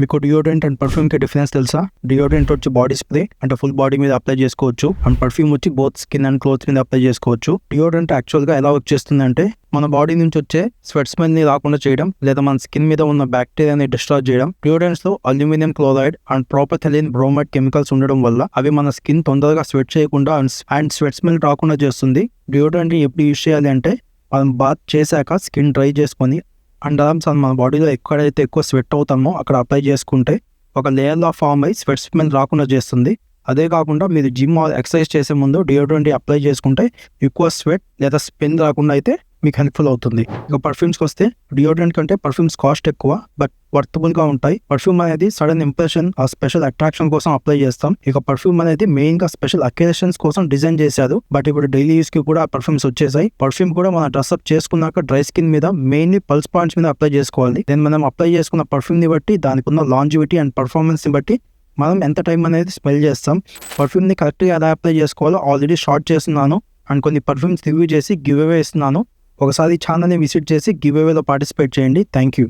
మీకు deodorant and perfume కి difference తెలుసా? డియోడ్రెంట్ వచ్చి బాడీ స్ప్రే అంటే ఫుల్ బాడీ మీద అప్లై చేసుకోవచ్చు అండ్ పర్ఫ్యూమ్ వచ్చి బోత్ స్కిన్ అండ్ క్లోత్ మీద అప్లై చేసుకోవచ్చు. డియోడ్రెంట్ యాక్చువల్ గా ఎలా వర్క్ చేస్తుంది అంటే మన బాడీ నుంచి వచ్చే స్వెట్ స్మెల్ ని రాకుండా చేయడం లేదా మన స్కిన్ మీద ఉన్న బ్యాక్టీరియాని డిస్ట్రాయ్ చేయడం. డియోడ్రెంట్స్ లో aluminium chloride and propantheline bromide chemicals ఉండడం వల్ల అవి మన స్కిన్ తొందరగా స్వెట్ చేయకుండా అండ్ స్వెట్ స్మెల్ రాకుండా చేస్తుంది. డియోడ్రెంట్ ఎప్పుడు యూజ్ చేయాలి అంటే మనం బాత్ చేశాక స్కిన్ డ్రై చేసుకొని అండ్ ఆర్మ్స్ మన బాడీలో ఎక్కడైతే ఎక్కువ స్వెట్ అవుతామో అక్కడ అప్లై చేసుకుంటే ఒక లేయర్లో ఫామ్ అయ్యి స్వెట్ స్మెల్ రాకుండా చేస్తుంది. అదే కాకుండా మీరు జిమ్ ఎక్సర్సైజ్ చేసే ముందు డియోడ్రెంట్ అప్లై చేసుకుంటే ఎక్కువ స్వెట్ లేదా స్మెల్ రాకుండా అయితే మీకు హెల్ప్ఫుల్ అవుతుంది. ఇక పర్ఫ్యూమ్స్కి వస్తే డియోడ్రెంట్ కంటే పర్ఫ్యూమ్స్ కాస్ట్ ఎక్కువ బట్ వర్తబుల్ గా ఉంటాయి. పర్ఫ్యూమ్ అనేది సడన్ ఇంప్రెషన్ ఆ స్పెషల్ అట్రాక్షన్ కోసం అప్లై చేస్తాం. ఇక పర్ఫ్యూమ్ అనేది మెయిన్ గా స్పెషల్ అకేషన్స్ కోసం డిజైన్ చేశారు. బట్ ఇప్పుడు డైలీ యూస్ కి కూడా పర్ఫ్యూమ్స్ వచ్చేసాయి. పర్ఫ్యూమ్ కూడా మనం డ్రెస్ అప్ చేసుకున్నాక డ్రై స్కిన్ మీద మెయిన్లీ పల్స్ పాయింట్స్ మీద అప్లై చేసుకోవాలి. దెన్ మనం అప్లై చేసుకున్న పర్ఫ్యూమ్ ని బట్టి దానికి ఉన్న లాంజివిటీ అండ్ పర్ఫార్మెన్స్ ని బట్టి మనం ఎంత టైం అనేది స్మెల్ చేస్తాం. పర్ఫ్యూమ్ ని కరెక్ట్గా ఎలా అప్లై చేసుకోవాలో ఆల్రెడీ షార్ట్ చేస్తున్నాను అండ్ కొన్ని పర్ఫ్యూమ్స్ రివ్యూ చేసి గివ్ అవే ఇస్తున్నాను. ఒకసారి ఛానల్ని విజిట్ చేసి గివ్ అవేలో పార్టిసిపేట్ చేయండి. Thank you.